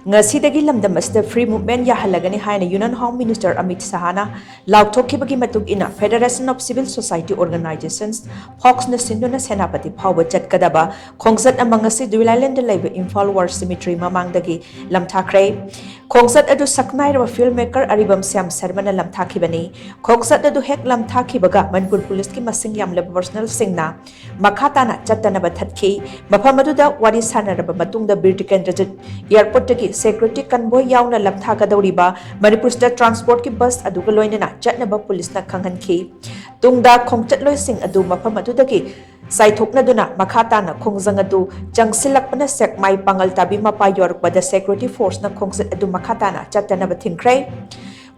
Ngasidagi lamdam asida free movement Yahallagani haina Union Home Minister Amit Shahana Laothokhibagi Matung ina Federation of Civil Society Organizations FOCS na shinduna Senapati Phao Chatkadaba Khongchat amang ngasi Dewlaland leiba Imphal War Cemetery mamang dagi Lamthakhre Khongchat adu saknai raba filmmaker aribam Sam Sarmana Lamthakhibani Khongchat adu hek Lamthakibaga Manipur Police ki masing yam lab personal singna makhatana chattana bathatki mafam aduda wari sana raba matung da Birtikan airport ki security convoy yauna lamthakadoriba Manipur State Transport ki bus aduga loinana chatnaba police na khanghanki tungda khongchat loising adu mafam adudagi saithokna duna makhatana khongjang adu changsilakpana sek mai pangal tabi mapa yorkbada security force na khongchat adu makhatana chattanaba thingkhre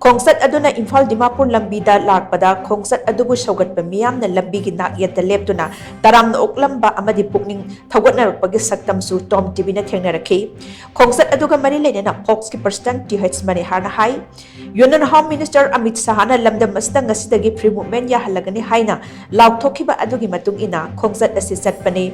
Khongchat aduna Imphal Dimapur lambida lakpada Khongchat adubu saugatpa miyamna lambigi nakyata leptuna taramna oklamba amadi pukning thawgatnarukpagi saktamsu TOMTV na thengnarakhi Khongchat aduga mari leinana FOCS ki president TH Mani harna hai Union Home Minister Amit Shahana lamdam asida ngasidagi free movement Yahallagani haina laothokhiba adugi matung ina Khongchat asi chatpani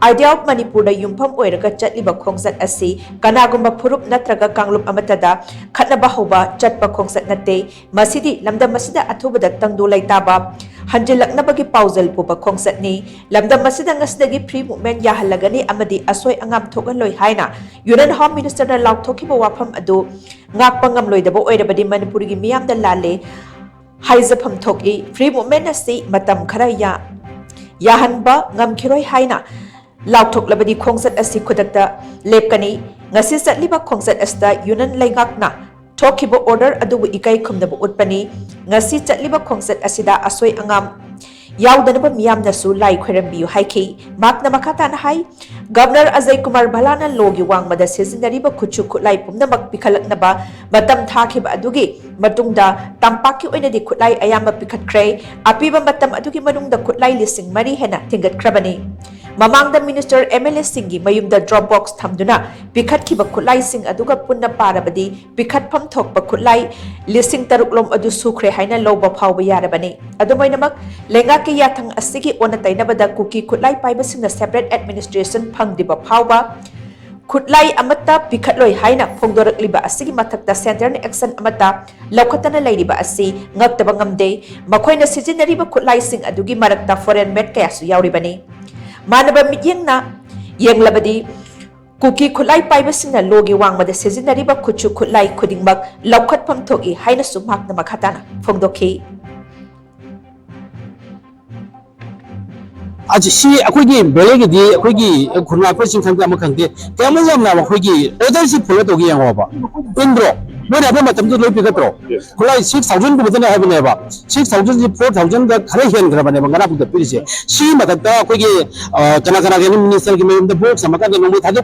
Idea of Manipur da yumpham oiraga chatliba Khongchat asi kanagumba phurup natraga kanglup amatada khatnaba hoba chatpa Khongchat Masidi lamdam masida athubada tangdu laitaba hanjilaknabagi pauzal puba Khongchat ni lamdam masida ngasidagi free movement Yahallagani amadi asoi angam thogaloi haina Union Home Minister na laothokhiba wafam adu ngakpangam loidaba oirabadi Manipuri gi miyamda lale haizafam thoki free movement asi matam khara yahanba ngamkhiroi haina laothoklabadi Khongchat asi khudakta lepkani ngasi chatliba Khongchat asta Union laingakna Thokiba order adubu ikai khumnaba utpani ngasi chatliba Khongchat asida asoi angam yaudanaba miyamnasu lai khwirambiyu haiki makna makhatana hai Governor Ajay Kumar Bhalana logi wangmada sizinariba khuchu khutlai pumnamak pikhalaknaba matam thakhiba adugi matungda tampaki oinadi khutlai ayamba pikhatkre apiba matam adugi manungda khutlai lising mari hena thingatkrabani Mamang da Minister MLA Singi mayumda Dropbox thamduna pikhatkiba khutlai sing aduga punna parabadi pikhatpham thokpa khutlai lising taruklom adu sukhre haina loba phaoba yarabani adumainamak lenga ki yathang asigi ona tainabada kuki khutlai paiba singna separate administration phangdiba phaoba khutlai amata pikhatloi haina phongdorakliba asigi mathakta center na action amata laukhatana leiriba asi ngaktaba ngamde makhoina sijinariba khutlai sing adugi marakta foreign made kayasu yauribani Manaba midyangna yenglabadi kuki khutlai paibasingna logi wangmada sizinariba khuchu khutlai khudingmak laukhatpham thoki haina sumakna makhatana phongdokhi Aji si akogi belegi di akogi khurna pa sing khangta ma khangte kama jamna akogi order si pholo togi yang ba indro mera ba matam do loi pigatro khulai 6000 ko badana habne ba 6000 ji 4000 da khare hen gra bane ngana pu da pirise si matakta akogi kana ge minister ki me the box samaka no mo thadu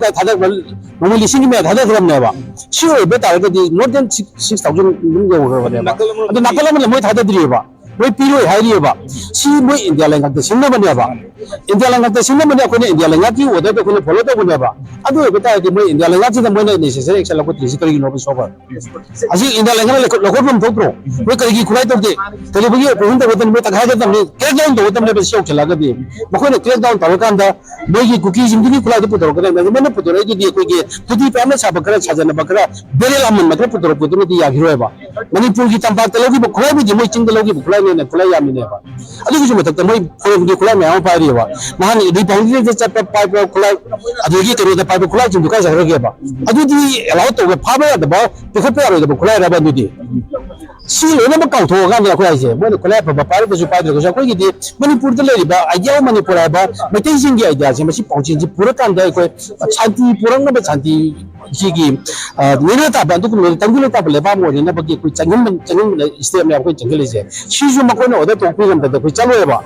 no lising me thadu gram ne ba si o be ta di more than 6000 mun go gra bane ba adu nakala me mo thadu dri ba Moi piro hari ba si moi India lenga de sinna bane ba India lenga de sinna bane ko ne India lenga ki oda ko ne follow to bane ba adu e beta di moi India lenga ji da moi ne necessary action ko trisi kari no bi soba asi India lenga le ko bam thokro moi kari ki khulai to de tele bi ko hinda bodan me ta kha da ne crack down to bodan ne be shok chala ga bi mo ko ne crack down ta kan da moi ki cookie jindi ki khulai to putor ko ne me putor ai di ko ki tudi pa me sa bakra sajana bakra bere lamun ma putor putor di ya hiro ba Manipur ki tampa telo ki khulai bi moi ching telo ki khulai ne khulai ya mine ba adu ki matak moi di khulai me am pa ri ba man di pangli de chap pa pa khulai adu ki kero da pa khulai chim du ka sa ro ge ba adu di allow to pa ba da ba ti kho pa ro da khulai ra ba du di si le na ba ka tho ga ne khulai se moi khulai pa pa ro da su pa de ko sa ko ki di Manipur de le ba ajau Manipur ba mai tin sing gi idea se ma si pongchin ji pura kan da ko chanti purang na ba chanti Jigi, nila taba, tu kumila tanggul taba lepas mo ni, nampak kui cangin istilah ni aku cangin lese. Sisu makoi na oda tu kui nampak tu kui calo eba.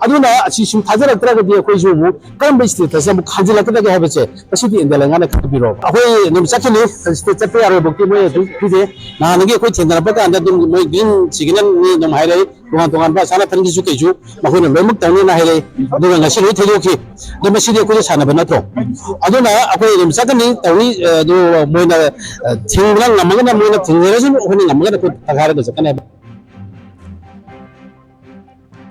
Adu na sisu thajar atra dia kui jumu, kan beristilah tu semua khaji lagi lagi habis je. Pasti di India lengan nak biro. Aku ni macam ni, tapi ada bukti mo tu tu na lagi kui cendera apa anda tu mo gin siginan ni nom hai tungan ba sana tanggi su keju, makoi na lemuk tangi na hai adu na sini thelo ki, adu masih dia kui sana benar tu. Adu na aku ni macam ni tangi do moina thinglang ngamanga na moina thingera sin okoni ngamanga na ko tagara do sakane